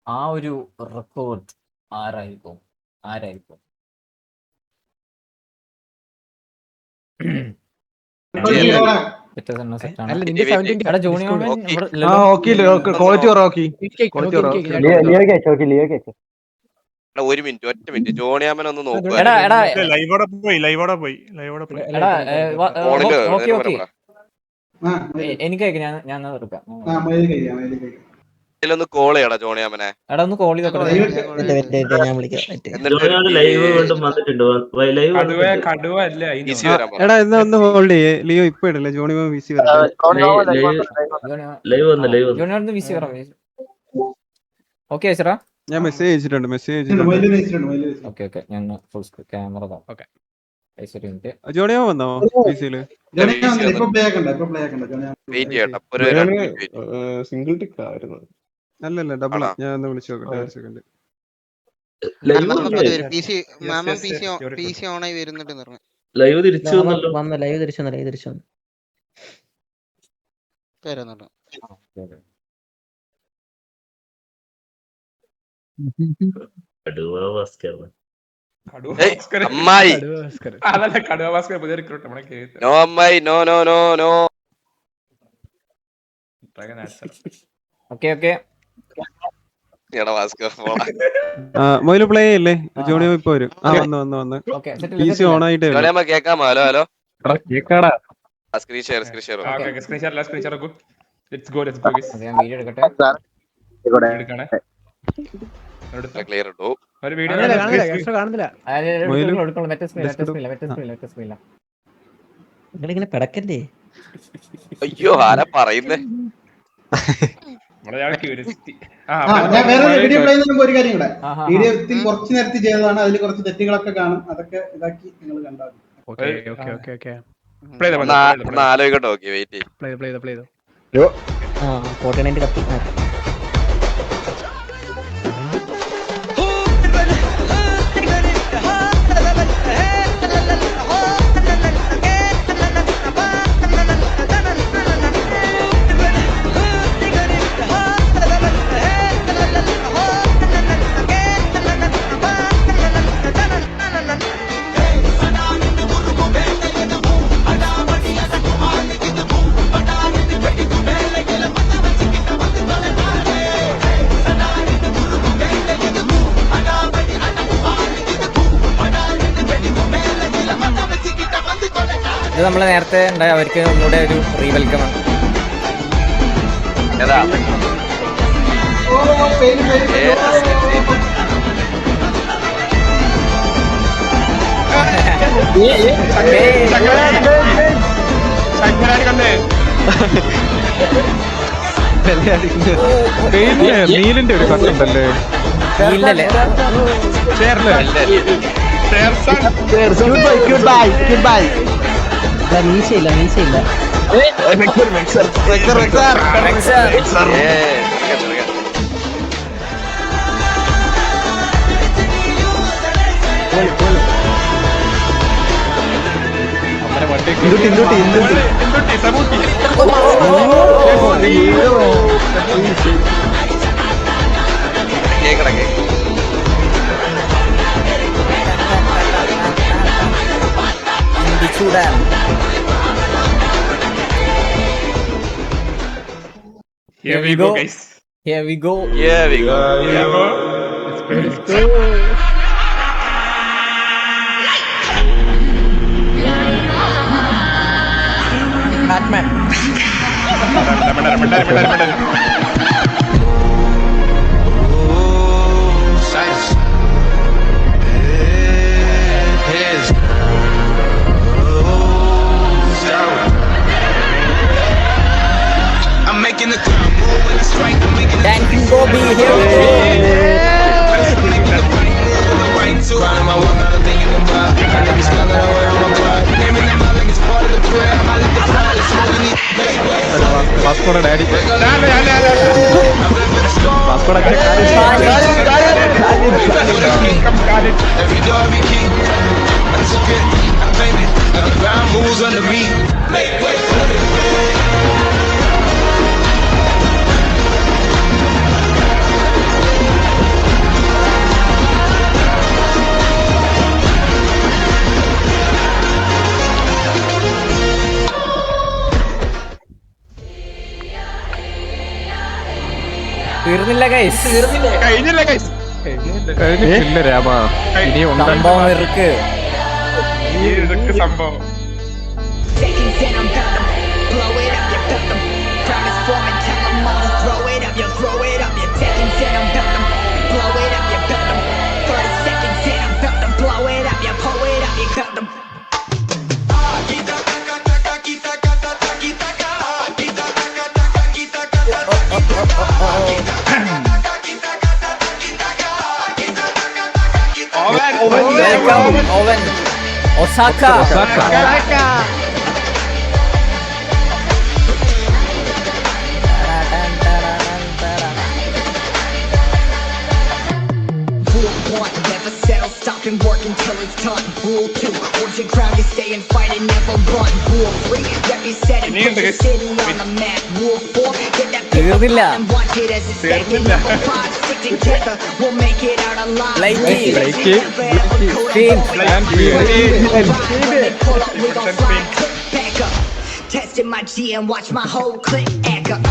ആ ഒരു റെക്കോർഡ് ആരായിരിക്കും? ഒരു മിനിറ്റ്, ഒറ്റ മിനിറ്റ്. ജോണിയാമൻ ഒന്ന് നോക്കുക. എനിക്ക് ഞാൻ എടുക്കാം. ഇതിലൊന്ന് കോൾ ചെയ്യടാ ജോണിയാമനെ. എടാ ഒന്ന് കോൾ ചെയ്തോ. എടാ എന്നാ ഒന്ന് ഹോൾഡ് ചെയ്യേ. ലിയോ ഇപ്പൊ ഇടല്ലേ, ജോണി വിസി ഓക്കെ ചേട്ടാ, ഞാൻ മെസ്സേജ് അയച്ചിട്ടുണ്ട്. ഞാൻ ഫുൾ ക്യാമറ ജോണിയോ വന്നോ വിസിയില്? സിംഗിൾ ടിക്ക് ആയിരുന്നു. അല്ലല്ല ഡബിൾ. ഞാൻ ഒന്ന് വിളിച്ചു നോക്കട്ടെ ഒരു സെക്കൻഡ്. ലൈവ് തിരിച്ചു അമ്മായി നോ അമ്മായി, no no no no. Okay മൊയില് പ്ലേ അല്ലേ? ജോണിയോ ഇപ്പൊ വരും. വന്ന് PC ഓൺ ആയിട്ടേ കേക്കാമോ? Hello hello, screen share clear ഉണ്ടോ? അയ്യോ ആരാ പറയുന്നേ? ഞാൻ വേറെ വീഡിയോ പ്ലേ ചെയ്യുമ്പോൾ ഒരു കാര്യം കൂടെ, വീഡിയോ കുറച്ച് നേരത്തെ ചെയ്തതാണ്, അതിൽ കുറച്ച് തെറ്റുകളൊക്കെ കാണും, അതൊക്കെ ഇതാക്കി നിങ്ങൾ കണ്ടാൽ ആലോചിക്കട്ടെ. ഓക്കെ വെയിറ്റ് ഇത് നമ്മള് നേരത്തെ ഉണ്ടായ അവർക്ക് ഒന്നുകൂടെ ഒരു റീവെൽക്കം ആണ്. നീലിന്റെ ഒരു കട്ടുണ്ടല്ലേ? മീശയില്ല Here we go, guys. Here we go. Let's go. Batman. Thank you, Bobby. Here we go. Vasco daddy. Vasco തീർന്നില്ല ഗൈസ്, കഴിഞ്ഞില്ല guys. കഴിഞ്ഞിട്ടില്ല രാമ, ഇനി സംഭവം ഇருக்கு. ഈ ഇതൊക്കെ സംഭവം Seconds and I'm done. Blow it up, you felt them. Transform and tell them all to throw it up, you throw it up, you seconds and I'm done. Blow it up, you felt them. 30 seconds and I'm felt them. Blow it up, you pull it up, you felt them. Welcome, Owen. Osaka. Rule 1, never settle, stop and work until it's done. Rule 2, hold your ground, you stay and fight and never run. Rule 3, rep your set and put your city on the map. Rule 4, get that തീർന്നില്ല. and watch it as it's second. Number 5, stick together, we'll make it out alive. Blakey. Blakey. Fiend. Pull up, we gon' fly, click back up. Testing my G and watch my whole clip act up.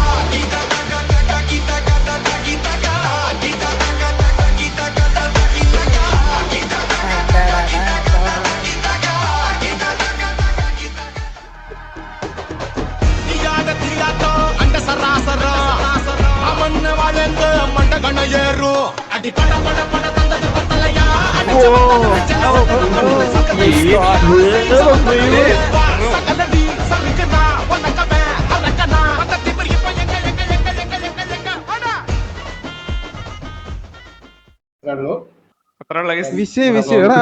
അത്രയുള്ള guys. വിഷയം എടാ,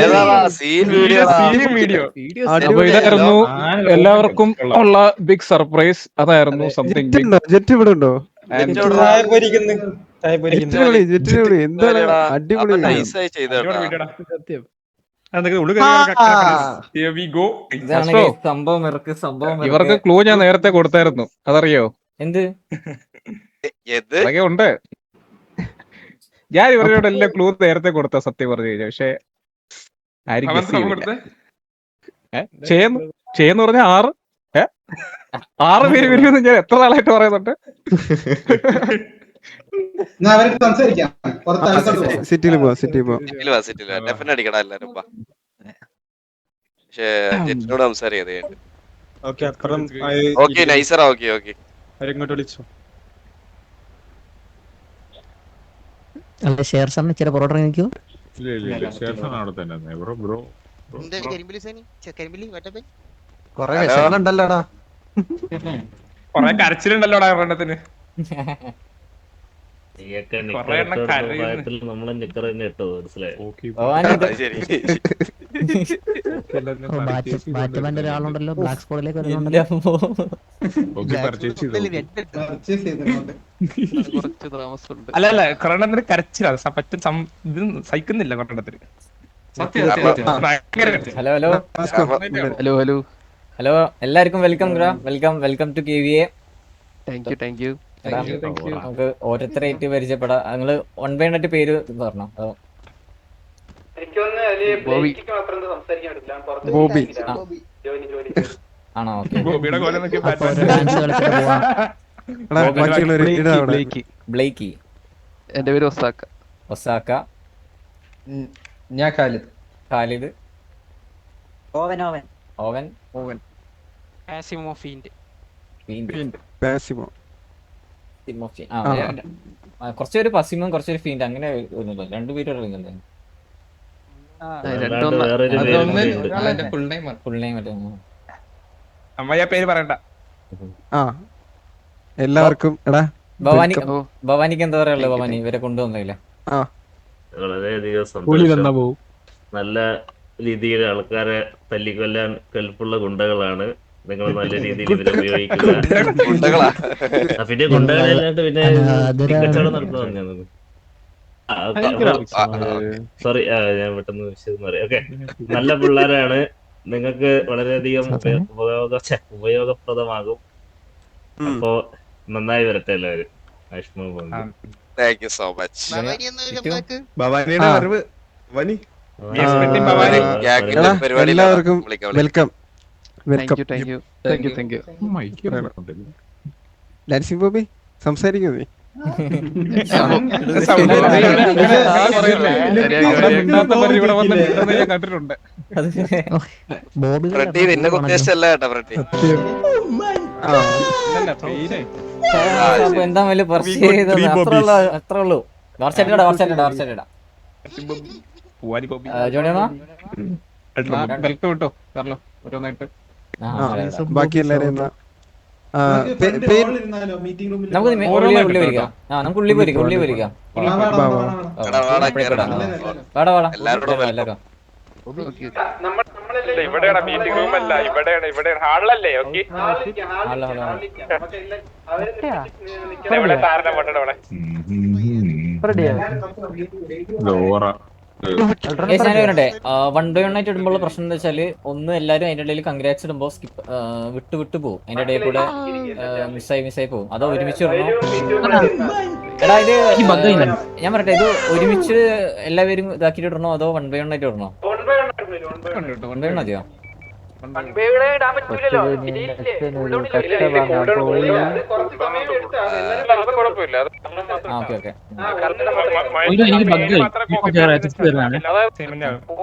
ഏതാ scene video video അപ്പൊ ഇതായിരുന്നു എല്ലാവർക്കും ഉള്ള big surprise. അതായിരുന്നു something big. Jet ഇവിടെ ഉണ്ടോ? ജെറ്റിനെ വിളി, എന്താണ് അടിപൊളി. നൈസായി ചെയ്തേട്ടാ. Here we go. ഇതാണ് അസ്ട്രോ. guys സംഭവം ഇருக்கு, സംഭവം ഇവർക്ക് ക്ലൂ ഞാൻ നേരത്തെ കൊടുത്തായിരുന്നു, അതറിയോ? എന്ത്? ഏത് അതൊക്കെ ഉണ്ട്. ഞാൻ ഇവരോട് എല്ലാം ക്ലൂ നേരത്തെ കൊടുത്ത സത്യം പറഞ്ഞു കഴിഞ്ഞാൽ, പക്ഷെ ആരും guess ചെയ്തില്ല. ചെയ്യുന്ന പറഞ്ഞ 6 പേര് വരുമെന്ന് ഞാൻ എത്ര നാളായിട്ട് പറയുന്നുണ്ട്. എന്നാ അവർക്ക് സംസാരിക്കാം. പുറത്ത് അടുത്തോട്ട് പോകാം. സിറ്റിയിൽ പോവാ, സിറ്റിയിൽ പോവാ. സിറ്റിയില് ഡെഫിനറ്റ് അടിക്കടാ എല്ലാരും. പക്ഷേ ജെറ്റിനോട് സംസാരിക്കത് ഓക്കെ നൈസറാ. ഓക്കെ അവരിങ്ങോട്ട് വിളിച്ചു. അല്ല ഷെയർ സാറിന് ഇച്ചിരി പുറകോട്ട് നിൽക്കൂ. കൊറേ വിഷയങ്ങളുണ്ടല്ലോടാ. കൊറേ കരച്ചിലുണ്ടല്ലോടാ എണ്ണത്തിന്. കൊറേ എണ്ണം കരയുന്നു. നമ്മളെ നിക്കറ് തന്നെ ഇട്ടോ, മനസ്സിലായോ? ഭവാനി ഇത് ശരി. ബാറ്റ്മാന്റെ ഒരാളുണ്ടല്ലോ ബ്ലാക്ക് സ്പോട്ടിലേക്ക് എന്റെ വരുന്നുണ്ടല്ലോ. അമ്മോ. പർച്ചേസ് ചെയ്തിട്ടുണ്ട്. അല്ല കൊറേ എണ്ണത്തിന് കരച്ചിലാണ്. പറ്റും ഇത് സഹിക്കുന്നില്ല കൊറേ എണ്ണത്തിന്. ഭയങ്കര കരച്ചിൽ. ഹലോ ഹലോ എല്ലാവർക്കും വെൽക്കം ടു KVA. നമുക്ക് ഓരോരുത്തരായിട്ട് പരിചയപ്പെടാം. നിങ്ങള് 1 by 1 ആയിട്ട് പേര് പറഞ്ഞോ. ബോബി. ആണോ? ഓക്കെ. ബോബിയുടെ കോലം നോക്കി അപ്പൊ ഒരു ഡാൻസ് കളിച്ചിട്ട് പോവാം. എടാ, ബാക്കിയുള്ളവര് ഇടാ അവിടെ. ബ്ലേക്കി. എന്റെ പേര് ഒസാക്ക. ഞാൻ ഖാലിദ്. ഓവൻ. ഫീൻഡ്. പാസിമോ. തിമോഫി. കുറച്ചൊരു പസിമും കുറച്ചൊരു ഫീൻഡ്, അങ്ങനെ ഒന്നുമില്ല. 2 പേര് ഇറങ്ങുന്നുണ്ട്. അല്ലാണ്ട് വേറൊരു പേരുണ്ട്. ഫുൾ നെയിം മറ്റേ. അമ്മയ്യ പേര് പറയണ്ട. എല്ലാവർക്കും എടാ ഭവാനിക്ക് എന്താ പറയാനുള്ളത്? ഭവാനി ഇവരെ കൊണ്ടുവന്നില്ല. വളരെയധികം സന്തോഷം. നല്ല രീതിയിൽ ആൾക്കാരെ തല്ലിക്കൊല്ലാൻ കെൽപ്പുള്ള ഗുണ്ടകളാണ് നിങ്ങൾ. നല്ല രീതിയിൽ ഇവരെ ഉപയോഗിക്കുക. പിന്നെ ഗുണ്ടകളായിട്ട് പിന്നെ കച്ചവടം നടത്താൻ പറഞ്ഞത്. സോറി, ഞാൻ പെട്ടെന്ന് വിഷയം പറയാം. ഓക്കെ, നല്ല പിള്ളേരാണ്. നിങ്ങൾക്ക് വളരെയധികം ഉപയോഗപ്രദമാകും. അപ്പോ നന്നായി വരട്ടെ എല്ലാവരും. Thank you so much. എല്ലാവർക്കും വെൽക്കം. ഡാൻസിംഗ് ബോബി സംസാരിക്കുന്നേ. ഞാൻ കണ്ടിട്ടുണ്ട്. ഫ്രെഡി നിന്നെ ഉദ്ദേശിച്ചല്ല കേട്ടോ ഫ്രെഡി. അപ്പൊ എന്താ വലിയ പർച്ചേസ് ചെയ്തത്? അത്ര ഉള്ളൂ. ജോണിയാണോ ബെൽറ്റ് വിട്ടോ കാർലോ ഓരോന്നായിട്ട്. ബാക്കി എല്ലാരും നമുക്ക് ഉള്ളി വരിക. നമുക്ക് ഉള്ളി പോയിരിക്കാം. എല്ലാരും ഇവിടെയാണ് മീറ്റിംഗ് റൂം അല്ല, ഇവിടെ ഹാളിലല്ലേ? ഓക്കെ ഇവിടെ സാറിനെ കൊണ്ടിട്ട് പറയട്ടെ. 1x1 ആയിട്ട് ഇടുമ്പോൾ പ്രശ്നം എന്താ വെച്ചാല്, ഒന്ന് എല്ലാരും അതിന്റെ ഇടയിൽ കൺഗ്രാറ്റ്സ് ഇടുമ്പോ സ്കിപ്പ് വിട്ട് പോകും. അതിന്റെ ഇടയിൽ കൂടെ മിസ്സായി പോകും. അതോ ഒരുമിച്ച് ഇടണോ? എടാ ഇത് ഞാൻ പറയട്ടെ, ഇത് ഒരുമിച്ച് എല്ലാവരും ഇതാക്കിട്ട് ഇടണോ അതോ 1x1 ആയിട്ട് ഇടണോ? 1x1 മതിയോ?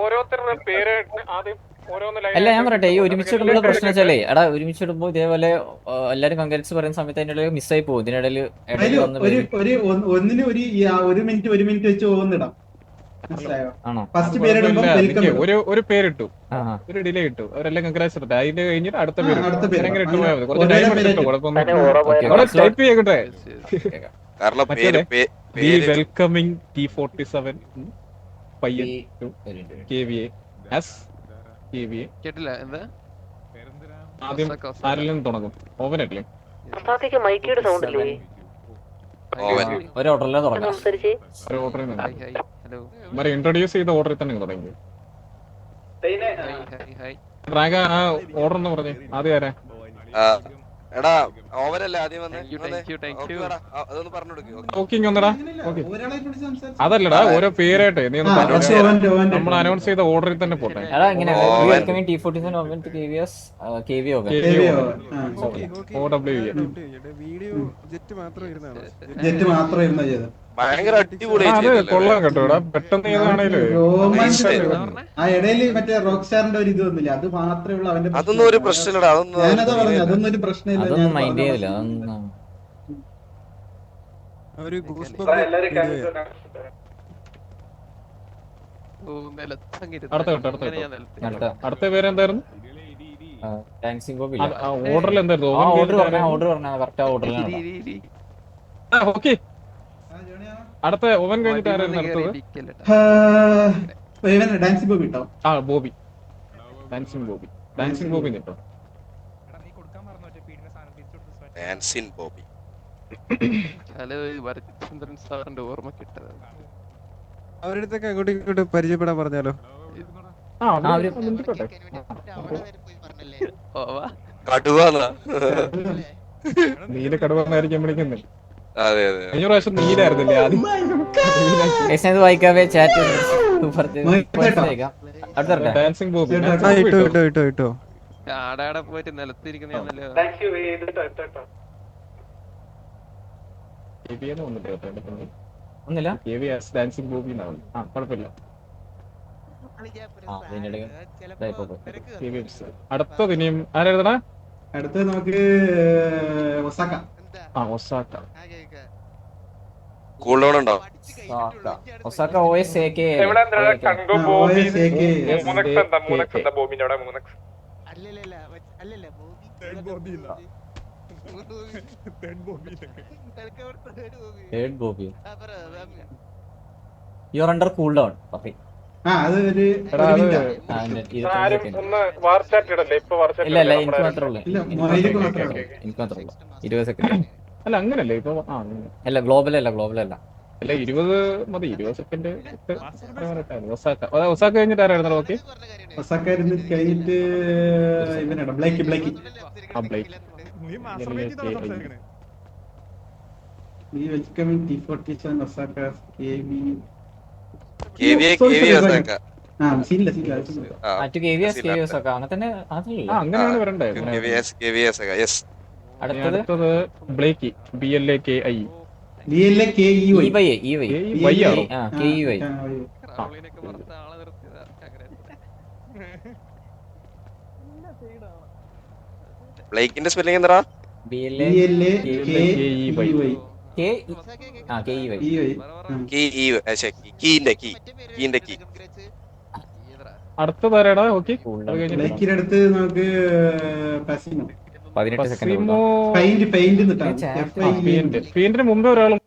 ഓരോരുത്തരുടെ പേര് ആദ്യം അല്ല ഞാൻ പറയട്ടെ, ഈ ഒരുമിച്ചിടുമ്പോൾ പ്രശ്നം വെച്ചാലേ, എടാ ഒരുമിച്ചിടുമ്പോ ഇതേപോലെ എല്ലാരും കൺഗ്രാറ്റ്സ് പറയുന്ന സമയത്ത് അതിന്റെ ഇടയിൽ മിസ്സായി പോകും. ഇതിനിടയിൽ ഒന്നിന് ഒരു മിനിറ്റ് വെച്ച് പോകുന്നിടാം. ഒരു പേരിട്ടു, ഒരു ഡിലേ ഇട്ടു, അവരെല്ലാം കൺഗ്രാറ്റ്സ് ഇട്ടു. അതിന്റെ കഴിഞ്ഞിട്ട് അടുത്ത പേര് കുറച്ച് ടൈം എടുത്തിട്ടോ, കുഴപ്പമൊന്നും ടൈപ്പ് ചെയ്യട്ടെ. വെൽക്കമിങ് T47 പയ്യൻ KVA S KVA. കേട്ടില്ല എന്താ? ആദ്യം ആരെല്ലാം തുടങ്ങും? ഓവനല്ലേ? ഒരു ഓർഡറിലേ തുടങ്ങാം. ഒരു ഓർഡറിൽ മറ്റേ ഇൻട്രൊഡ്യൂസ് ചെയ്ത ഓർഡറിൽ തന്നെ തുടങ്ങി. ഡ്രാഗ ആ ഓർഡർ എന്ന് പറഞ്ഞേ ആദ്യം ആരാ? എടാ ഓവനല്ലേ ആദ്യം വന്നേ? അതൊന്ന് പറഞ്ഞു ടോക്കിംഗ് ഒന്നടാ. അതല്ലടാ, ഓരോ പേരായിട്ടെ നീ ഒന്ന് നമ്മൾ അനൗൺസ് ചെയ്ത ഓർഡറിൽ തന്നെ പോട്ടെ. ഭയങ്കര അടിപൊളി കൊള്ളാം കേട്ടോടാ. പെട്ടെന്ന് ഏതാണേലും അത് മാത്രമേ ഉള്ളൂ അവന്റെ. അതൊന്നും ഒരു പ്രശ്നമില്ലടാ. അതൊന്നും ഒരു പ്രശ്നമില്ല. അതൊന്നും മൈൻഡ് ചെയ്തില്ല. അടുത്ത പേരെന്തായിരുന്നു? ഓർഡറിൽ എന്തായിരുന്നു? ഓക്കെ, അടുത്ത ഓവൻ കഴിഞ്ഞിട്ട് ആരായിരുന്നു അടുത്തത്? ഡാൻസിംഗ് ബോബി കേട്ടോ. ആ ബോബി, ഡാൻസിംഗ് ബോബി കേട്ടോ. ഡാൻസിംഗ് ബോബി സാറിന്റെ ഓർമ്മ കിട്ടത്. അവരുടെ അടുത്തൊക്കെ അങ്ങോട്ട് പരിചയപ്പെടാൻ പറഞ്ഞാലോ? നീല കടുവന്നായിരിക്കും വിളിക്കുന്നത്. അതെ അതെ, കഴിഞ്ഞ പ്രാവശ്യം നീലായിരുന്നില്ലേ ആദ്യം? വായിക്കാവേ ചാറ്റ് ഡാൻസിംഗ് ബോബി ഇട്ടോ ആടാടെ പോയിട്ട് നിലത്തിരിക്കുന്നല്ലോ. ഒന്നില്ല. ഡാൻസിംഗ് ബോബി എന്നാണ്. ആ കുഴപ്പമില്ല. അടുത്തത് ഇനിയും ആരെഴുതണ? അടുത്തത് നമുക്ക് ഒസാക്ക. ഒസാക്ക കൂൾ ഡൗൺ ഉണ്ടോ? Osaka OSAK. You are under cool down. Okay. ഇല്ല എനിക്ക് മാത്രമേ ഉള്ളൂ. 20 സെക്കൻഡ്. അല്ല അങ്ങനല്ലേ ഇപ്പൊ? അല്ല ഗ്ലോബൽ അല്ല. അല്ല 20 മതി. 20 സെക്കൻഡ്. ഒസാക്ക കഴിഞ്ഞിട്ട് ആരായിരുന്നു? ഓക്കെ, ഒസാക്ക കഴിഞ്ഞിട്ട് ഇവനാണ് ബ്ലേക്ക്. വെൽക്കമിങ് T47 ഒസാക്ക അങ്ങനെയാണ് വരണ്ടേ. അടുത്തത് ബ്ലേക്കി BLAKI. DLAKEY. റൗളിനൊക്കെ പുറത്ത് ആളെ നിർത്തിയതാ ബ്ലേക്കിന്റെ സ്പെല്ലിംഗ് എന്താ? അടുത്ത തരടാ. ഓക്കെ, അടുത്ത് നമുക്ക് പസിമോ. 18 സെക്കൻഡ്. ഫീൻഡിന് മുമ്പേ ഒരാളും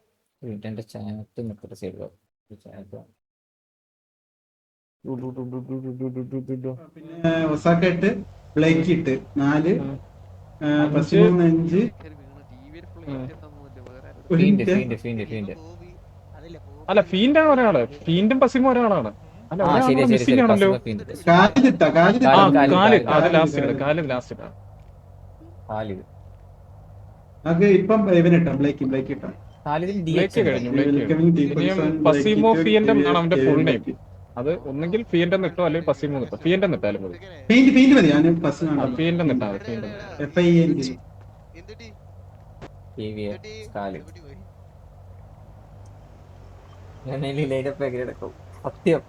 ഒസാക്ക 8, ബ്ലേക്ക് 8, 4, പസിമോ 5. അല്ല, ഫീൻഡാണ് ഒരാള്. ഫീൻഡും പസിമോ ഒരാളാണ്. അല്ല, മിസ്സിംഗ് ആണല്ലോ. കാലിൽ ലാസ്റ്റ് ഇട്ടാ. ഇപ്പം ഇവനിട്ടാ, ബ്ലേക്ക് ഇട്ടാ. പസിമോ ഫീൻഡം ആണ് അവന്റെ ഫുൾ നെയിം. അത് ഒന്നെങ്കിൽ ഫീൻഡം നിട്ടോ അല്ലെങ്കിൽ പസിമോ നിട്ടോ. ഫീൻഡം നിട്ടാലും മതി. ഫീൻഡം നിട്ടാ സത്യം.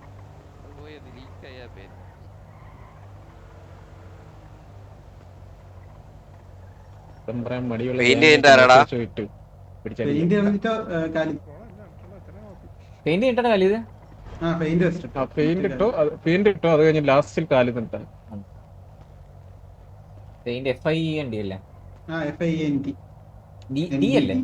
മടിയുള്ള പെയിന്റ് ഇട്ടോ. അത് കഴിഞ്ഞ് ലാസ്റ്റിൽ കാലിൽ നിട്ടാ. FIEND അല്ലേ? D അല്ലേ?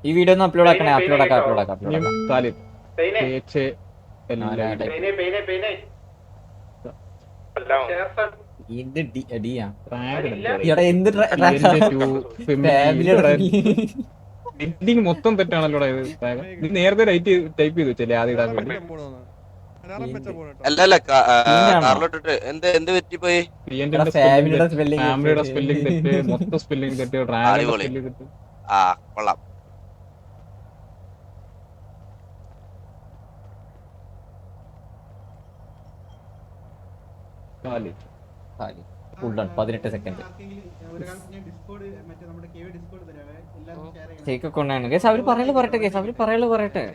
ഈ വീഡിയോ ഒന്ന് അപ്ലോഡ് ആക്കണേ. അപ്ലോഡ് ആക്കാം. മൊത്തം തെറ്റാണല്ലോ ഇത്. നീ നേരത്തെ ടൈപ്പ് ചെയ്ത് വെച്ചല്ലേ ആദ്യം ഇടാൻ വേണ്ടി? അല്ല, കാറിലോട്ടിട്ട് എന്ത് പറ്റിപ്പോയി? ഫാമിലിയുടെ സ്പെല്ലിംഗ് തെറ്റ്, മൊത്തം സ്പെല്ലിംഗ് തെറ്റ്, സ്പെല്ലിംഗ് തെറ്റ്. കൊള്ളാം. Khalid. 18 സെക്കൻഡ്. അവര് പറയട്ടെ.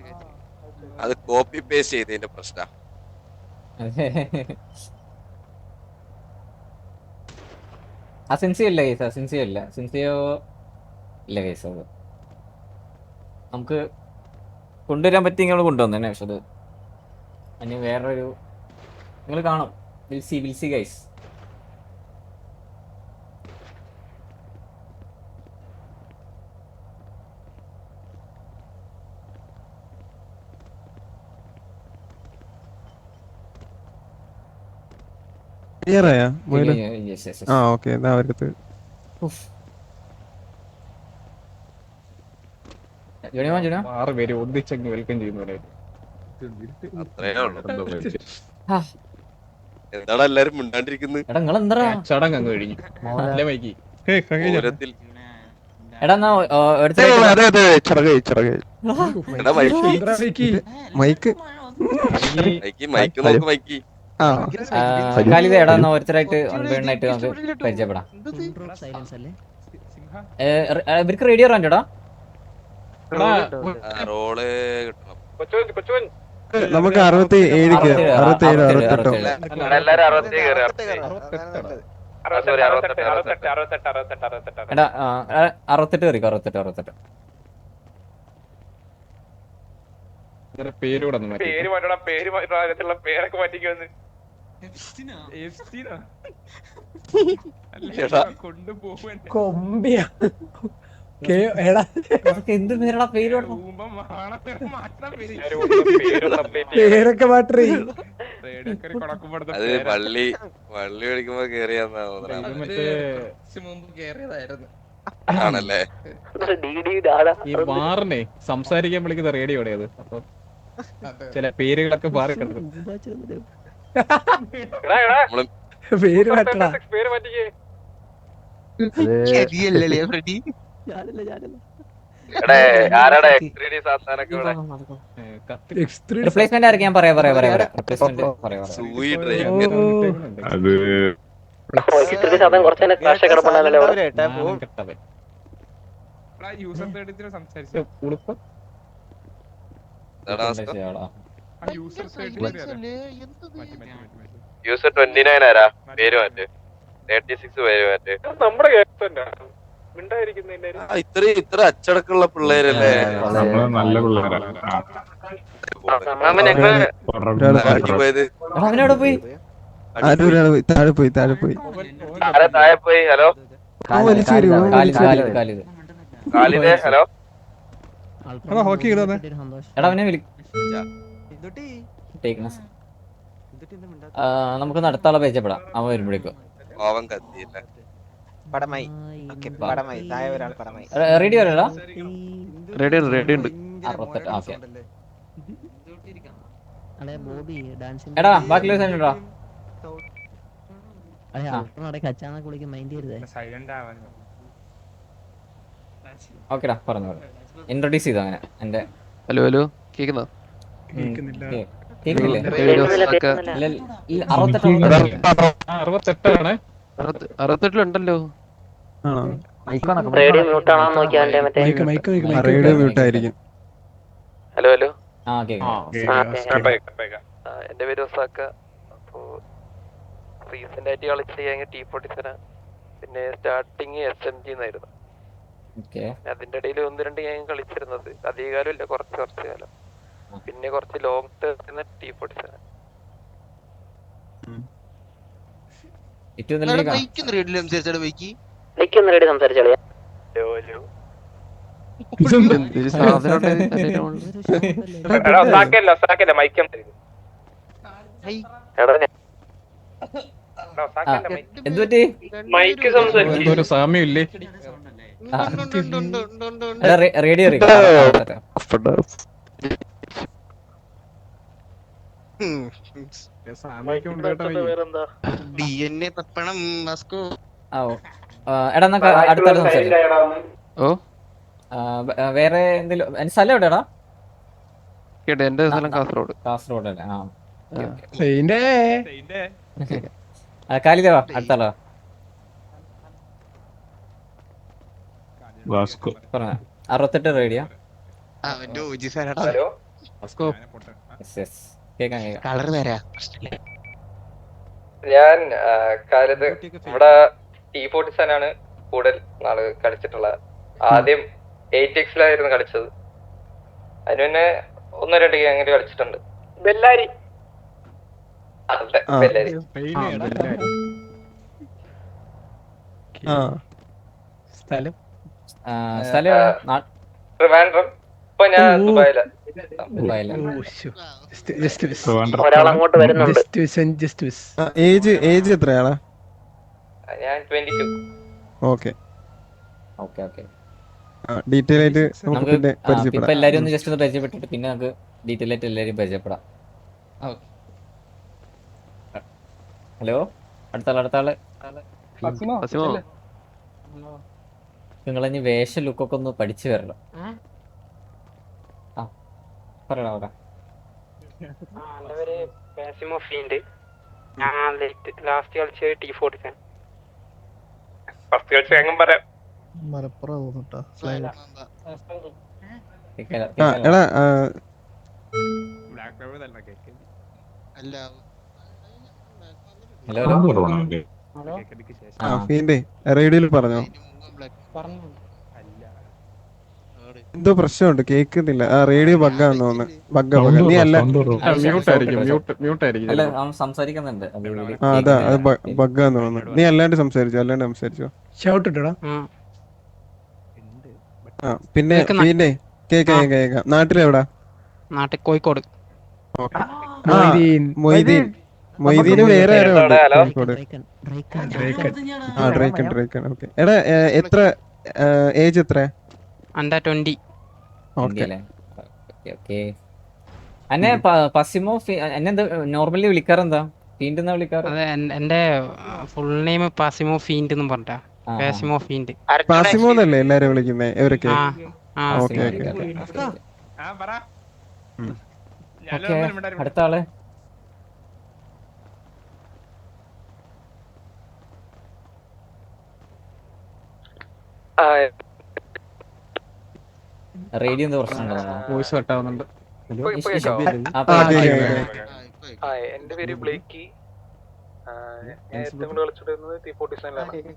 അത് കോപ്പി പേസ്റ്റ് ചെയ്തതിന്റെ പ്രശ്ന. അസിൻസിയോ ഇല്ല കേസ്. അത് നമുക്ക് കൊണ്ടുവരാൻ പറ്റി കൊണ്ടുവന്നെ. പക്ഷെ അത് അതിന് വേറൊരു നിങ്ങൾ കാണും. Will see guys. ഒന്നിച്ചങ്ങ് വെൽക്കം ചെയ്യുന്നവരെ എന്താണ് എല്ലാരും മിണ്ടാണ്ടിരിക്കുന്നത്? ചടങ്ങ് അങ്ങ് കഴിഞ്ഞു. ഓരോരുത്തരായിട്ട് ഒൻപെണ്ണായിട്ട് നമുക്ക് പരിചയപ്പെടാം. ഇവർക്ക് റേഡിയോ റാൻഡാ റോള് കിട്ടണം. നമുക്ക് 67 പേരൊക്കെ മാറ്റിക്കൊന്ന് കൊമ്പിയ. എന്ത് പേരാ പേര്? പേരൊക്കെ മാറ്റി. അത് വള്ളി പഠിക്കുമ്പോ കേറിയാന്നാ ആണല്ലേ? ഈ ബാറിനെ സംസാരിക്കാൻ വിളിക്കുന്ന റേഡിയോടെ അത്. അപ്പൊ ചില പേരുകളൊക്കെ ബാറി പേര് മാറ്റിക്കേ. റിപ്ലേസ്മെന്റ് ആയിരിക്കും ഞാൻ പറയാ റിപ്ലേസ്മെന്റ് പറയാ അത് യൂസർ തേർഡ് സംസാരിച്ചു ഉളുപ്പ് യൂസർ യൂസർ 29 ആരാ പേര് മാറ്റ് 36 പേര് മാറ്റ് നമ്മുടെ ഇത്ര അച്ചടക്കമുള്ള പിള്ളേരല്ലേ നല്ല പിള്ളേരാ പോയത് അവനവിടെ പോയി താഴെ പോയി താഴെ പോയി ഹലോ കാലിദേ ഹലോ ഹോക്കി എടാ അവനെ നമുക്ക് നടത്താനുള്ള പരിചയപ്പെടാം അവൻ വരുമ്പോഴേക്കും അവൻ കത്തിയില്ല റെഡി വരടാ റെഡി ഉണ്ട് എടാ ബാക്കിയുള്ള സൈഡിടാ കച്ചാന്നൊക്കെ വിളിക്കാൻ മൈൻഡ് ചെയ്തേ. ഓക്കെടാ പറഞ്ഞു ഇൻട്രൊഡ്യൂസ് ചെയ്തു അങ്ങനെ എന്റെ. ഹലോ കേക്കുന്നോ? കേക്കില്ലേ? 68 റേഡിയോ മ്യൂട്ടായിരിക്കും. ഹലോ എന്റെ പേര് ഒസാക്ക. അപ്പോ റീസെന്റ് ആയിട്ട് കളിച്ചത് T47 പിന്നെ സ്റ്റാർട്ടിങ് SMG എന്നായിരുന്നു. അതിന്റെ ഇടയിൽ 1-2 ഞാൻ കളിച്ചിരുന്നത് അധികകാലം ഇല്ല, കുറച്ച് കാലം. പിന്നെ കുറച്ച് ലോങ് ടേം T47. ഒരു സാമ്യമില്ലേ? റേഡിയോ എടാ അടുത്ത വേറെ എന്തെങ്കിലും സ്ഥലം എവിടെയാടാ? എന്റെ സ്ഥലം കാസർഗോഡ് അല്ലേ? കാലിദേവാ അടുത്താളോ? 68 റേഡിയോ. ഞാൻ കാലത്ത് ഇവിടെ T47 ആണ് കൂടുതൽ നാള് കളിച്ചിട്ടുള്ളത്. ആദ്യം 8Xലായിരുന്നു കളിച്ചത്. അതിന് പിന്നെ 1-2 അങ്ങനെ കളിച്ചിട്ടുണ്ട്. ബെല്ലാരി സ്ഥലം ട്രിവാൻഡ്രം. ഇപ്പൊ ഞാൻ ദുബായില. ഒരാളങ്ങോട്ട് വരുന്നുണ്ട്. ഏജ് എത്രയാളാ? ഞാൻ 22. ഓക്കെ ഡീറ്റെയിൽ ആയിട്ട് നമുക്ക് ഇപ്പൊ എല്ലാരും ഒന്ന് ജസ്റ്റ് ഒന്ന് പരിചയപ്പെട്ടിട്ട് പിന്നെ നമുക്ക് ഡീറ്റെയിൽ ആയിട്ട് എല്ലാരും പരിചയപ്പെടാം. ഹലോ അടുത്താള് നിങ്ങളിനി വേഷ ലുക്കൊക്കെ ഒന്ന് പഠിച്ചു വരണം. പറയടാ. ലാസ്റ്റ് കളിച്ചത് T47. ഫസ്റ്റ് കളിച്ച എങ്ങനെ പറയാം? എടാ റേഡിയോയിൽ പറഞ്ഞോ? എന്തോ പ്രശ്നമുണ്ട്, കേക്കുന്നില്ല. റേഡിയോ ബഗ്ഗാന്ന് തോന്നുന്നു. ബഗ്ഗ നീ അല്ല സംസാരിക്കുന്നുണ്ട്. അതാ അത് ബഗ്ഗാന്ന് തോന്നുന്നു. നീ അല്ലാണ്ട് സംസാരിച്ചോ? പിന്നെ കേക്കാം. നാട്ടിലെവിടാ? നാട്ടിൽ കോഴിക്കോട്. മൊയ്തീന് വേറെ ആരോ ഉണ്ട് കോഴിക്കോട്. ഡ്രൈക്കൺ. ഓക്കെ. എടാ എത്ര ഏജ് എത്ര? അണ്ടർ 20. എന്നെ പസിമോ എന്നെ നോർമലി വിളിക്കാറെന്താ? ഫീൻഡ് എന്നാ വിളിക്കാറ്? എന്റെ ഫുൾ നെയിം പസിമോ ഫീൻഡ് എന്ന് പറഞ്ഞാ. പാസിമോ എന്നല്ലേ എല്ലാരും വിളിക്കുന്നേ ഇവരൊക്കെ? ഓക്കെ അടുത്ത ആള് റേഡിയോ എന്താ പ്രശ്നം വോയിസ് കട്ടാവുന്നുണ്ട്. എന്റെ പേര് ബ്ലേക്കി. ഞാൻ ഏറ്റവും കൂടുതൽ കളിച്ചിട്ടുള്ളത് T47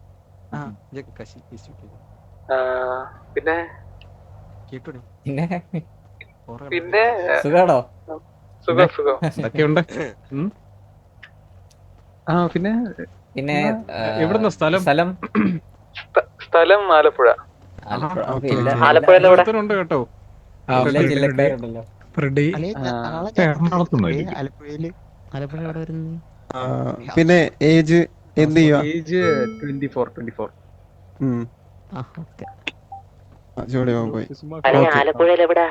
പിന്നെ പിന്നെ സുഖാണോ? സുഖം എന്തൊക്കെയുണ്ട്? പിന്നെ പിന്നെ എവിടുന്ന സ്ഥലം? സ്ഥലം ആലപ്പുഴ. ആലപ്പുഴയിലുണ്ട് കേട്ടോ. പിന്നെ ഏജ് എന്ത് ചെയ്യുക? ഏജ് 24. ജോലി പോകാൻ പോയി. ആലപ്പുഴയിൽ എവിടാ?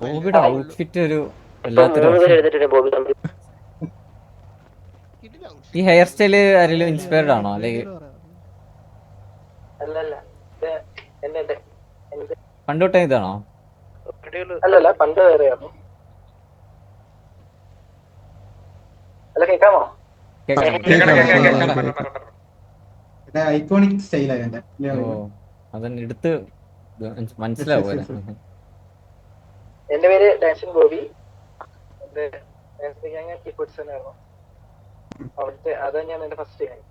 ബോബിയുടെ ഔട്ട്ഫിറ്റ് ഒരു വല്ലാത്തൊരു ഈ ഹെയർ സ്റ്റൈല് ആരെങ്കിലും ഇൻസ്പയർഡ് ആണോ അല്ലെങ്കിൽ പണ്ട് തൊട്ടേ ഇതാണോ? അല്ലല്ല, പണ്ട് വേറെയാണോ? അല്ല, കേക്കാമോ? ഐക്കോണിക് സ്റ്റൈലാണ് എന്റെ. അതന്നെ എടുത്ത് മനസ്സിലാവുക. എന്റെ പേര് ഡാൻഷൻ ബോബി. T47 ആയിരുന്നു. അവിടുത്തെ അതാ ഞാൻ എന്റെ ഫസ്റ്റ് ടൈം.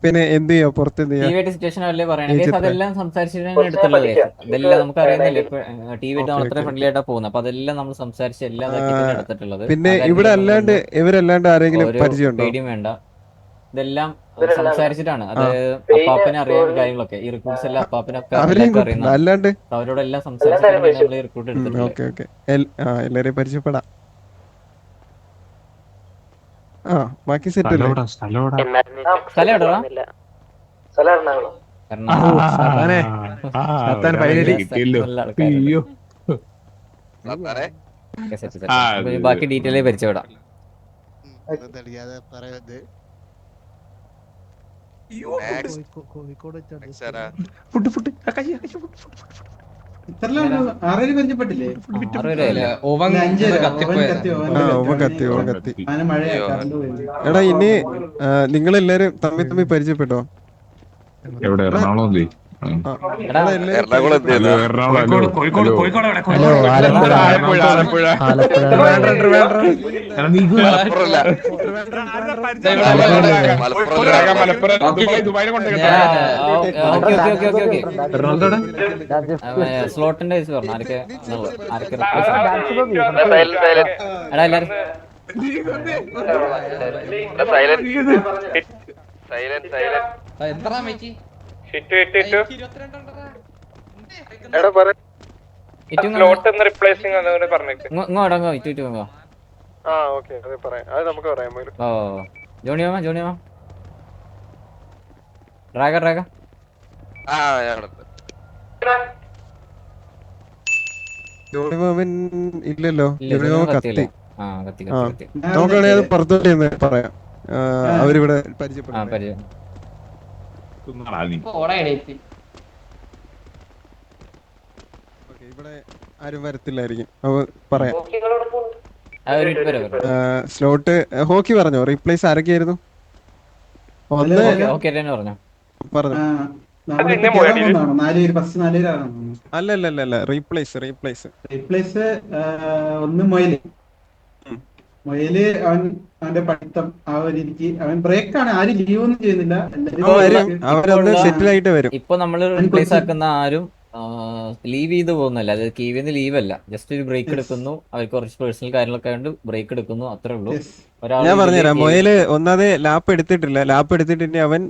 പിന്നെ എന്ത് ചെയ്യാ പുറത്ത് സിറ്റുവേഷൻ അല്ലേ പറയണെങ്കിൽ അതെല്ലാം സംസാരിച്ചിട്ടാണ് എടുത്തുള്ളത്. ഇതെല്ലാം നമുക്ക് അറിയുന്നില്ല. ഇപ്പൊ ടി വി അത്ര ഫ്രണ്ട്ലി ആയിട്ടാ പോകുന്നത്. അപ്പൊ അതെല്ലാം നമ്മൾ സംസാരിച്ച് എല്ലാം എടുത്തിട്ടുള്ളത്. പിന്നെ ഇവിടെ അല്ലാണ്ട് ഇവരല്ലാണ്ട് ആരെങ്കിലും പരിചയമുണ്ടോ? പേടിയും വേണ്ട, ഇതെല്ലാം സംസാരിച്ചിട്ടാണ്. അത് അപ്പാപ്പനെ അറിയാവുന്ന കാര്യങ്ങളൊക്കെ ഈ റിക്രൂട്ട്സ് എല്ലാം അപ്പാപ്പനൊക്കെ അറിയുന്ന അവരോടെല്ലാം സംസാരിച്ചിട്ടാണ് റിക്രൂട്ട് എടുത്തിട്ടുള്ളത്. എല്ലാരെയും പരിചയപ്പെടാം. ബാക്കി സെറ്റ് അല്ലേ? ബാക്കി ഡീറ്റെയിൽ പരിചയപ്പെടാം. എടാ ഇനി നിങ്ങളെല്ലാരും തമ്മിൽ പരിചയപ്പെട്ടോ? എവിടെ? എറണാകുളം. സ്ലോട്ടിന്റെ പറഞ്ഞു ആരൊക്കെ ജോണിയോ ഡ്രാഗ ജോണിമാമൻ ഇല്ലല്ലോ. കത്തി നോക്കുകയാണെങ്കിൽ അത് പുറത്തോട്ട് പറയാം. അവരിവിടെ പരിചയപ്പെടും. ഇവിടെ ആരും വരത്തില്ലായിരിക്കും. അപ്പൊ പറയാം. സ്ലോട്ട് ഹോക്കി പറഞ്ഞോ? റീപ്ലേസ് ആരൊക്കെയായിരുന്നു? അല്ലല്ല റീപ്ലേസ് ഒന്ന് മൊയില് അവന്റെ പഠിത്തം ആ ഒരു രീതിക്ക് അവൻ ബ്രേക്കാണ്. ആരും ലീവ് ഒന്നും ചെയ്യുന്നില്ല. ഇപ്പൊ നമ്മള് റീപ്ലേസ് ആക്കുന്ന ആരും ലീവ് ചെയ്ത് പോകുന്നല്ല. അത് കീവിന്ന് ലീവ് അല്ല, ജസ്റ്റ് ഒരു ബ്രേക്ക് എടുക്കുന്നു. അവർക്ക് കുറച്ച് പേഴ്സണൽ കാര്യങ്ങളൊക്കെ ആയതുകൊണ്ട് ബ്രേക്ക് എടുക്കുന്നു, അത്രേ ഉള്ളൂ. ഞാൻ പറഞ്ഞുതരാം. മൊയില് ഒന്നാതെ ലാപ്പ് എടുത്തിട്ടില്ല. ലാപ്പ് എടുത്തിട്ട് അവൻ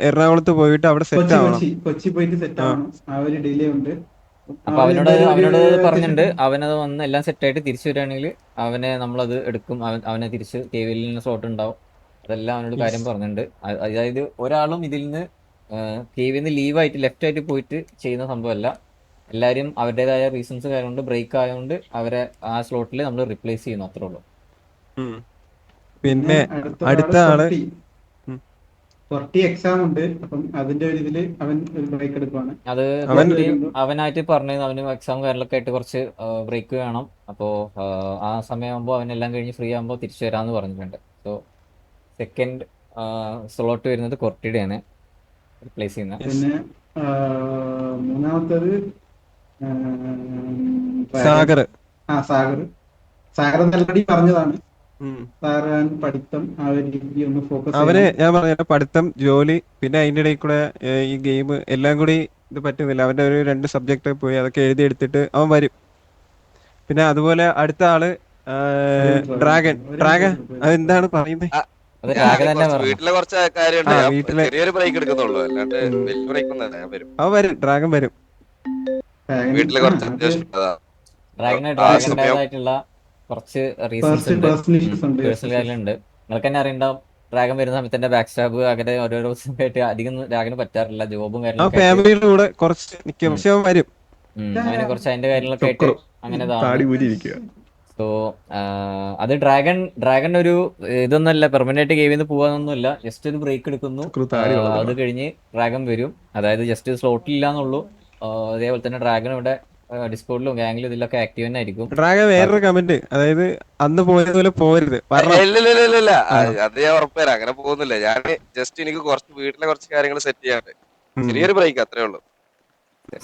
എറണാകുളത്ത് പോയിട്ട് അവിടെ സെറ്റ് ആവണം. കൊച്ചി പോയിട്ട് സെറ്റ് ആവണം. ആ ഒരു ഡിലേ ഉണ്ട്. അപ്പൊ അവനോട് പറഞ്ഞിട്ടുണ്ട്. അവനത് വന്ന് എല്ലാം സെറ്റായിട്ട് തിരിച്ചു വരികയാണെങ്കിൽ അവനെ നമ്മളത് എടുക്കും. അവനെ തിരിച്ച് കെ വി എല്ലിന് സ്ലോട്ട് ഉണ്ടാവും. അതെല്ലാം അവനോട് കാര്യം പറഞ്ഞിട്ടുണ്ട്. അതായത് ഒരാളും ഇതിൽ നിന്ന് കേവിന്ന് ലീവായിട്ട് ലെഫ്റ്റ് ആയിട്ട് പോയിട്ട് ചെയ്യുന്ന സംഭവമല്ല. എല്ലാവരും അവരുടേതായ റീസൺസ് കാര്യമുണ്ട്, ബ്രേക്ക് ആയതുകൊണ്ട് അവരെ ആ സ്ലോട്ടിൽ നമ്മൾ റിപ്ലേസ് ചെയ്യുന്നു, അത്രേ ഉള്ളൂ. പിന്നെ അടുത്ത ആള് എക്സാം ഉണ്ട്, അപ്പം അതിന്റെ ഒരു ഇതില് അവൻ ഒരു ബ്രേക്ക് എടുക്കുവാണ്. അത് അവനായിട്ട് പറഞ്ഞത് അവന് എക്സാം കാര്യങ്ങളൊക്കെ ആയിട്ട് കുറച്ച് ബ്രേക്ക് വേണം. അപ്പോൾ ആ സമയമാകുമ്പോൾ അവനെല്ലാം കഴിഞ്ഞ് ഫ്രീ ആകുമ്പോൾ തിരിച്ചു വരാമെന്ന് പറഞ്ഞിട്ടുണ്ട്. സോ സെക്കൻഡ് സ്ലോട്ട് വരുന്നത് കൊർട്ടിയുടെയാണ് റിപ്ലേസ് ചെയ്യുന്നത്. പിന്നെ മൂന്നാമത്തത് സാഗർ. സാഗർ ഓൾറെഡി പറഞ്ഞതാണ്. പഠിത്തം അവര് ഞാൻ പറഞ്ഞ പഠിത്തം, ജോലി, പിന്നെ അതിന്റെ ഇടയിൽ കൂടെ ഈ ഗെയിം എല്ലാം കൂടി ഇത് പറ്റുന്നില്ല. അവന്റെ ഒരു 2 സബ്ജക്റ്റ് പോയി അതൊക്കെ എഴുതി എടുത്തിട്ട് അവൻ വരും. പിന്നെ അതുപോലെ അടുത്ത ആള് ഡ്രാഗൺ അതെന്താണ് പറയുന്നത്? വീട്ടിലെ കുറച്ച് കാര്യമുണ്ട്, ചെറിയൊരു ബ്രേക്ക് എടുക്കുന്നുള്ളൂ, അല്ലാണ്ട് വലിയ ബ്രേക്ക് ഒന്നും. അവൻ വരും, ഡ്രാഗൺ വരും. വീട്ടിലെ കുറച്ച് ഡ്രാഗനായിട്ടുള്ള കുറച്ച് റീസൺസ് ഉണ്ട്, പേഴ്സണൽ കാര്യങ്ങളുണ്ട്. നിങ്ങൾക്ക് തന്നെ അറിയണ്ടാവും, ഡ്രാഗൺ വരുന്ന സമയത്ത് തന്നെ ബാക്ക് സ്റ്റാബ് അങ്ങനെ ഓരോരോ ആയിട്ട് അധികം ഡ്രാഗന് പറ്റാറില്ല. ജോബും കാര്യങ്ങളൊക്കെ അങ്ങനെ കുറച്ച് അതിന്റെ കാര്യങ്ങളൊക്കെ ആയിട്ട് അങ്ങനെ. സോ അത് ഡ്രാഗൺ ഒരു ഇതൊന്നുമല്ല, പെർമനന്റ് ആയിട്ട് ഗെയിമിൽ നിന്ന് പോകാനൊന്നുമില്ല, ജസ്റ്റ് ഒരു ബ്രേക്ക് എടുക്കുന്നു, അത് കഴിഞ്ഞ് ഡ്രാഗൺ വരും. അതായത് ജസ്റ്റ് സ്ലോട്ടിൽ ഇല്ലാന്നുള്ളൂ. അതേപോലെ തന്നെ ഡ്രാഗൺ ഇവിടെ ഡിസ്കോഡിലും ഗാംഗിലും ഇതിലൊക്കെ ആക്റ്റീവ് തന്നെ ആയിരിക്കും. ഡ്രാഗൺ വേറൊരു കമന്റ്, അതായത് അന്ന് പോയതുപോലെ പോരുത്. ഇല്ല, അത് ഞാൻ ഉറപ്പുതരാം, അങ്ങനെ പോകുന്നില്ല. ഞാൻ ജസ്റ്റ് എനിക്ക് കുറച്ച് വീട്ടിലെ കുറച്ച് കാര്യങ്ങൾ സെറ്റ് ചെയ്യാണ്ട് ചെറിയൊരു ബ്രേക്ക്, അത്രേ ഉള്ളൂ.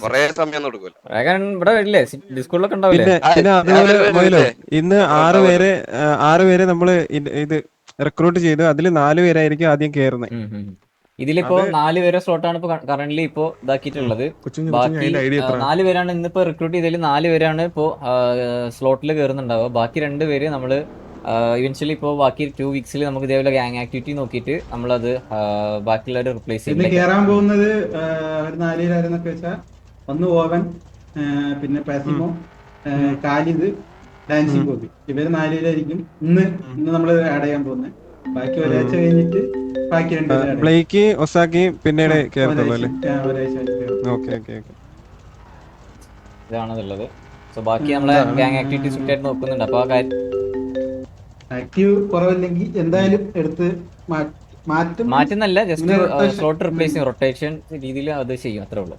കൊറേ സമയം ഒന്നും എടുക്കൂല. ഡ്രാഗൺ ഇവിടെ വരില്ലേ, ഡിസ്കോഡിലൊക്കെ ഉണ്ടാവില്ലേ? പിന്നെ അതുപോലെ ഇന്ന് 6 പേരെ നമ്മള് ഇത് റിക്രൂട്ട് ചെയ്തു. അതിൽ 4 പേരായിരിക്കും ആദ്യം കയറുന്നത്. ഇതിലിപ്പോ 4 പേരെ സ്ലോട്ടാണ് ഇപ്പൊ കറന്റ്ലി ഇപ്പോ ഇതാക്കിയിട്ടുള്ളത്. ബാക്കി 4 പേരാണ് ഇന്നിപ്പോ റിക്രൂട്ട് ചെയ്തതിൽ 4 പേരാണ് ഇപ്പോ സ്ലോട്ടിൽ കയറുന്നുണ്ടാവുക. ബാക്കി 2 പേര് നമ്മള് ഇവൻച്വലി ഇപ്പോ ബാക്കി 2 വീക്സിൽ നമുക്ക് ഇതേപോലെ ഗാങ് ആക്ടിവിറ്റി നോക്കിയിട്ട് നമ്മളത് ബാക്കിയുള്ളവരെ റിപ്ലേസ് ചെയ്യും. കയറാൻ പോകുന്നത് 4 പേരായിരുന്നൊക്കെ വെച്ചാൽ ഒന്ന് ഓവൻ, പിന്നെ പാസിമോ, കാലിദ്, ഡാൻസിങ് ബോബി, ഇവര് 4 പേരായിരിക്കും ഇന്ന് നമ്മള് ആഡ് ചെയ്യാൻ പോകുന്നത്. ബാക്കി ഒരാഴ്ച കഴിഞ്ഞിട്ട് ബാക്കി 2 ബ്ലേക്ക്, ഒസാക്കി പിന്നീട് ഇതാണുള്ളത്. സോ ബാക്കി നമ്മളെ ഗാങ് ആക്ടിവിറ്റീസ് ഒക്കെ ആയിട്ട് നോക്കുന്നുണ്ട്. അപ്പൊ ആക്റ്റീവ് കുറവില്ലെങ്കിൽ എന്തായാലും എടുത്ത് മാറ്റുന്നല്ല, ജസ്റ്റ് സ്ലോട്ട് റിപ്ലേസ് ചെയ്യും, റൊട്ടേഷൻ രീതിയിൽ അത് ചെയ്യും, അത്രേ ഉള്ളൂ.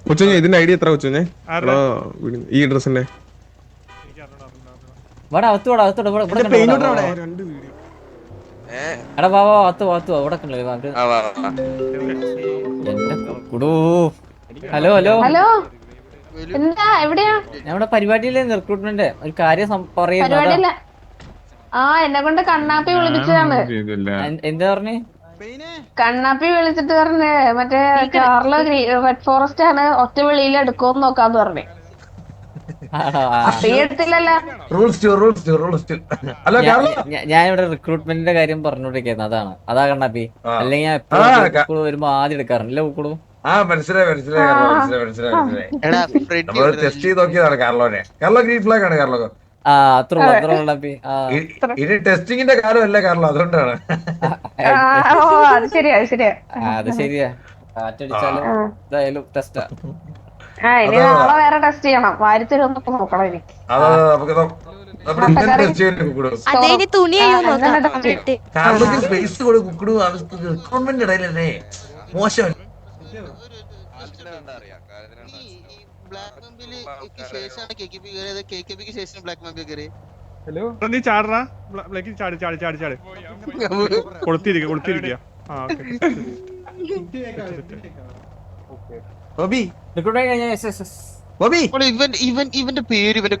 കൊച്ചുഞ്ഞ ഇതിന്റെ ഐഡിയ എത്ര? കൊച്ചുഞ്ഞ ഈ ഡ്രസ്സിന്റെ ഹലോ എന്താ എവിടെയാ? നമ്മുടെ പരിപാടിയിലെ റിക്രൂട്ട്മെന്റ് ഒരു കാര്യം പറയുന്നത്. എന്നെ കൊണ്ട് കണ്ണാപ്പി വിളിപ്പിച്ചതാണ്. എന്താ പറഞ്ഞേ? കണ്ണാപ്പി വിളിച്ചിട്ട് പറഞ്ഞേ മറ്റേ കാർലോ റെഡ് ഫോറസ്റ്റ് ആണ്, ഒറ്റ വെളിയിൽ എടുക്കുമെന്ന് നോക്കാന്ന് പറഞ്ഞേ. ഞാനിവിടെ റിക്രൂട്ട്മെന്റിന്റെ കാര്യം പറഞ്ഞോണ്ടിരിക്കുന്നത് അതാ കണ്ണാപ്പി. അല്ലെങ്കിൽ ഞാൻ എപ്പോഴും വരുമ്പോ ആദ്യം എടുക്കാറുണ്ടല്ലേ പൂക്കളും. മനസ്സിലായി. ടെസ്റ്റ് ചെയ്ത് നോക്കിയതാണ് കാർലോനെ. കാർലോ ഗ്രീൻ ഫ്ലാഗ് ആണ് കാർലോ. ഇനി ടെസ്റ്റിംഗിന്റെ കാലമല്ല കാർലോ, അതുകൊണ്ടാണ്. അത് ശരിയാ. ഇനി നാളെ വേറെ ടെസ്റ്റ് ചെയ്യണം, വാരിത്തരൊന്നൊക്കെ നോക്കണം ഇനി. റിക്രൂട്ട്മെന്റ് ഇടയിലല്ലേ മോശം. ഹലോ, നീ ചാടാ ചാടി കൊളുത്തിരിക്കുക. ഇവന്റെ പേര് ഇവന്റെ